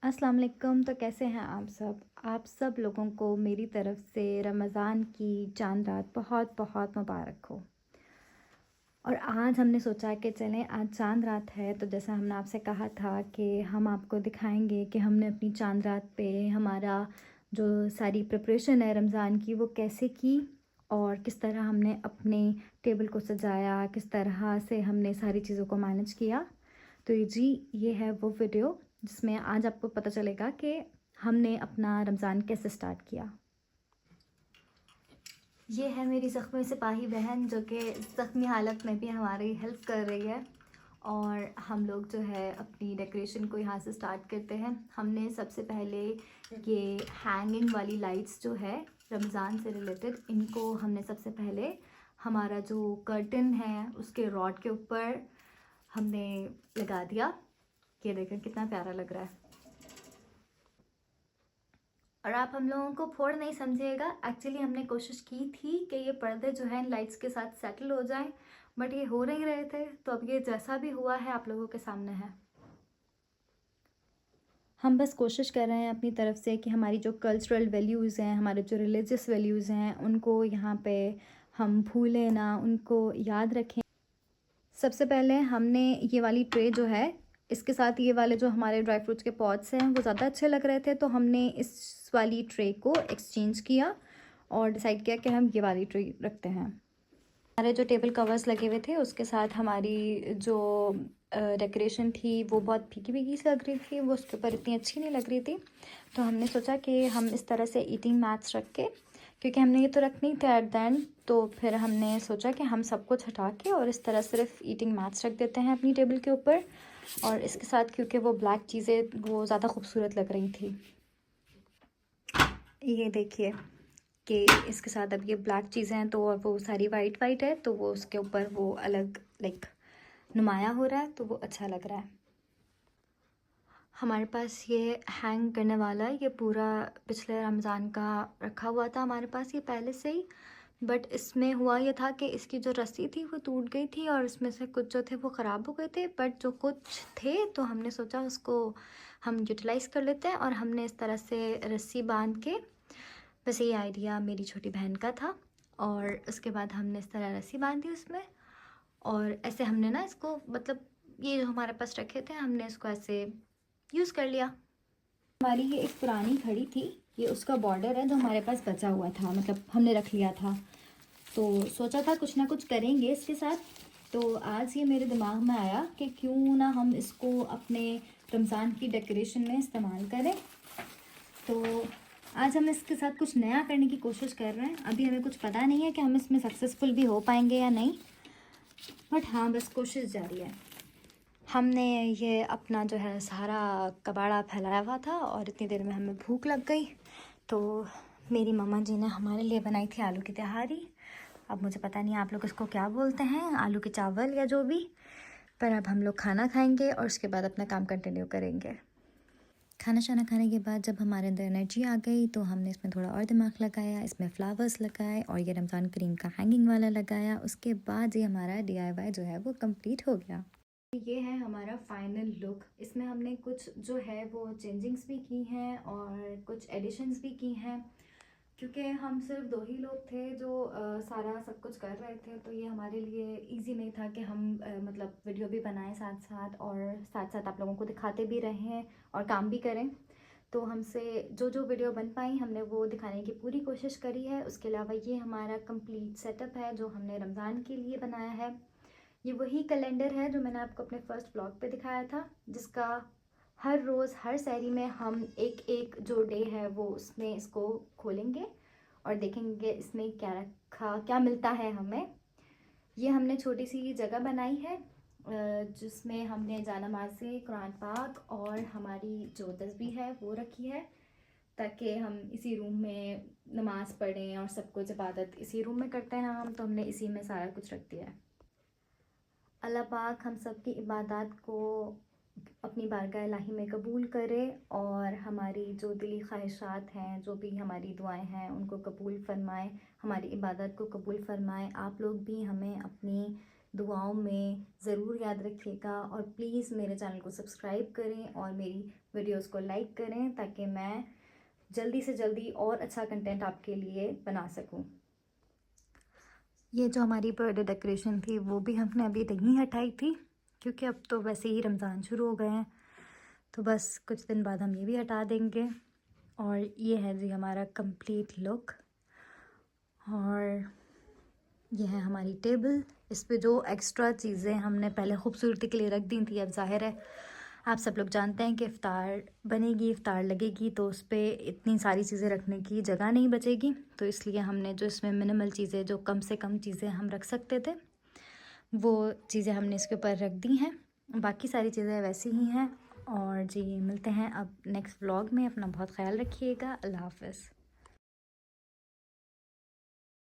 अस्सलाम वालेकुम। तो कैसे हैं आप सब लोगों को मेरी तरफ़ से रमज़ान की चांद रात बहुत बहुत मुबारक हो। और आज हमने सोचा कि चलें, आज चांद रात है तो जैसा हमने आपसे कहा था कि हम आपको दिखाएंगे कि हमने अपनी चांद रात पे हमारा जो सारी प्रिपरेशन है रमज़ान की वो कैसे की और किस तरह हमने अपने टेबल को सजाया, किस तरह से हमने सारी चीज़ों को मैनेज किया। तो ये है वो वीडियो जिसमें आज आपको पता चलेगा कि हमने अपना रमज़ान कैसे स्टार्ट किया। ये है मेरी ज़ख्मी सिपाही बहन जो कि ज़ख्मी हालत में भी हमारी हेल्प कर रही है। और हम लोग जो है अपनी डेकोरेशन को यहाँ से स्टार्ट करते हैं। हमने सबसे पहले ये हैंगिंग वाली लाइट्स जो है रमज़ान से रिलेटेड, इनको हमने सबसे पहले हमारा जो कर्टन है उसके रॉड के ऊपर हमने लगा दिया। ये देखें कितना प्यारा लग रहा है। और आप हम लोगों को फोड़ नहीं समझिएगा, एक्चुअली हमने कोशिश की थी कि ये पर्दे जो हैं लाइट्स के साथ सेटल हो जाएं, बट ये हो नहीं रहे थे। तो अब ये जैसा भी हुआ है आप लोगों के सामने है। हम बस कोशिश कर रहे हैं अपनी तरफ से कि हमारी जो कल्चरल वैल्यूज़ हैं, हमारे जो रिलीजियस वैल्यूज़ हैं, उनको यहाँ पे हम भूलें ना, उनको याद रखें। सबसे पहले हमने ये वाली ट्रे जो है, इसके साथ ये वाले जो हमारे ड्राई फ्रूट्स के पॉट्स हैं वो ज़्यादा अच्छे लग रहे थे, तो हमने इस वाली ट्रे को एक्सचेंज किया और डिसाइड किया कि हम ये वाली ट्रे रखते हैं। हमारे जो टेबल कवर्स लगे हुए थे उसके साथ हमारी जो डेकोरेशन थी वो बहुत फीकी फीकी सी लग रही थी, वो उसके ऊपर इतनी अच्छी नहीं लग रही थी। तो हमने सोचा कि हम इस तरह से ईटिंग मैट्स रख के, क्योंकि हमने ये तो रखनी थी एट द एंड, तो फिर हमने सोचा कि हम सब कुछ हटा के और इस तरह सिर्फ ईटिंग मैट्स रख देते हैं अपनी टेबल के ऊपर। और इसके साथ क्योंकि वो ब्लैक चीज़ें वो ज़्यादा खूबसूरत लग रही थी। ये देखिए कि इसके साथ अब ये ब्लैक चीज़ें हैं तो और वो सारी वाइट वाइट है, तो वो उसके ऊपर वो अलग लाइक नुमाया हो रहा है, तो वो अच्छा लग रहा है। हमारे पास ये हैंग करने वाला ये पूरा पिछले रमज़ान का रखा हुआ था हमारे पास ये पहले से ही, बट इसमें हुआ ये था कि इसकी जो रस्सी थी वो टूट गई थी और इसमें से कुछ जो थे वो ख़राब हो गए थे, बट जो कुछ थे तो हमने सोचा उसको हम यूटिलाइज़ कर लेते हैं। और हमने इस तरह से रस्सी बांध के, बस ये आइडिया मेरी छोटी बहन का था, और उसके बाद हमने इस तरह रस्सी बांधी उसमें, और ऐसे हमने ना इसको मतलब ये जो हमारे पास रखे थे हमने इसको ऐसे यूज़ कर लिया। हमारी ये एक पुरानी घड़ी थी, ये उसका बॉर्डर है जो हमारे पास बचा हुआ था, मतलब हमने रख लिया था, तो सोचा था कुछ ना कुछ करेंगे इसके साथ। तो आज ये मेरे दिमाग में आया कि क्यों ना हम इसको अपने रमज़ान की डेकोरेशन में इस्तेमाल करें। तो आज हम इसके साथ कुछ नया करने की कोशिश कर रहे हैं। अभी हमें कुछ पता नहीं है कि हम इसमें सक्सेसफुल भी हो पाएंगे या नहीं, बट हाँ बस कोशिश जारी है। हमने ये अपना जो है सारा कबाड़ा फैलाया हुआ था और इतनी देर में हमें भूख लग गई, तो मेरी मम्मा जी ने हमारे लिए बनाई थी आलू की तिहारी। अब मुझे पता नहीं आप लोग इसको क्या बोलते हैं, आलू के चावल या जो भी, पर अब हम लोग खाना खाएंगे और उसके बाद अपना काम कंटिन्यू करेंगे। खाना शाना खाने के बाद जब हमारे अंदर एनर्जी आ गई तो हमने इसमें थोड़ा और दिमाग लगाया, इसमें फ्लावर्स लगाए और ये रमज़ान करीम का हैंगिंग वाला लगाया। उसके बाद ये हमारा DIY जो है वो कंप्लीट हो गया। ये है हमारा फाइनल लुक। इसमें हमने कुछ जो है वो चेंजिंग्स भी की हैं और कुछ एडिशंस भी की हैं, क्योंकि हम सिर्फ 2 ही लोग थे जो सारा सब कुछ कर रहे थे, तो ये हमारे लिए इजी नहीं था कि हम मतलब वीडियो भी बनाएं साथ साथ और साथ साथ आप लोगों को दिखाते भी रहें और काम भी करें। तो हमसे जो जो वीडियो बन पाई हमने वो दिखाने की पूरी कोशिश करी है। उसके अलावा ये हमारा कंप्लीट सेटअप है जो हमने रमज़ान के लिए बनाया है। ये वही कैलेंडर है जो मैंने आपको अपने फर्स्ट ब्लॉग पे दिखाया था, जिसका हर रोज़ हर सहरी में हम एक एक जो डे है वो उसमें इसको खोलेंगे और देखेंगे इसमें क्या रखा, क्या मिलता है हमें। ये हमने छोटी सी जगह बनाई है जिसमें हमने जानामाज़ें, कुरान पाक और हमारी जो तस्बीह है वो रखी है, ताकि हम इसी रूम में नमाज़ पढ़ें और सब कुछ इबादत इसी रूम में करते हैं हम, तो हमने इसी में सारा कुछ रख दिया है। अल्लाह पाक हम सब की इबादत को अपनी बारगाह इलाही में कबूल करे और हमारी जो दिली ख्वाहिशात हैं, जो भी हमारी दुआएं हैं उनको कबूल फ़रमाए, हमारी इबादत को कबूल फ़रमाए। आप लोग भी हमें अपनी दुआओं में ज़रूर याद रखिएगा और प्लीज़ मेरे चैनल को सब्सक्राइब करें और मेरी वीडियोस को लाइक करें ताकि मैं जल्दी से जल्दी और अच्छा कंटेंट आपके लिए बना सकूं। ये जो हमारी बर्थडे डेकोरेशन थी वो भी हमने अभी नहीं हटाई थी क्योंकि अब तो वैसे ही रमज़ान शुरू हो गए हैं, तो बस कुछ दिन बाद हम ये भी हटा देंगे। और ये है जी हमारा कंप्लीट लुक। और ये है हमारी टेबल। इस पे जो एक्स्ट्रा चीज़ें हमने पहले खूबसूरती के लिए रख दी थी, अब ज़ाहिर है आप सब लोग जानते हैं कि इफ़्तार बनेगी, इफ़्तार लगेगी, तो उस पे इतनी सारी चीज़ें रखने की जगह नहीं बचेगी, तो इसलिए हमने जो इसमें मिनिमल चीज़ें, जो कम से कम चीज़ें हम रख सकते थे, वो चीज़ें हमने इसके ऊपर रख दी हैं। बाकी सारी चीज़ें वैसी ही हैं। और जी मिलते हैं अब नेक्स्ट व्लॉग में। अपना बहुत ख्याल रखिएगा। अल्लाह हाफ़िज़।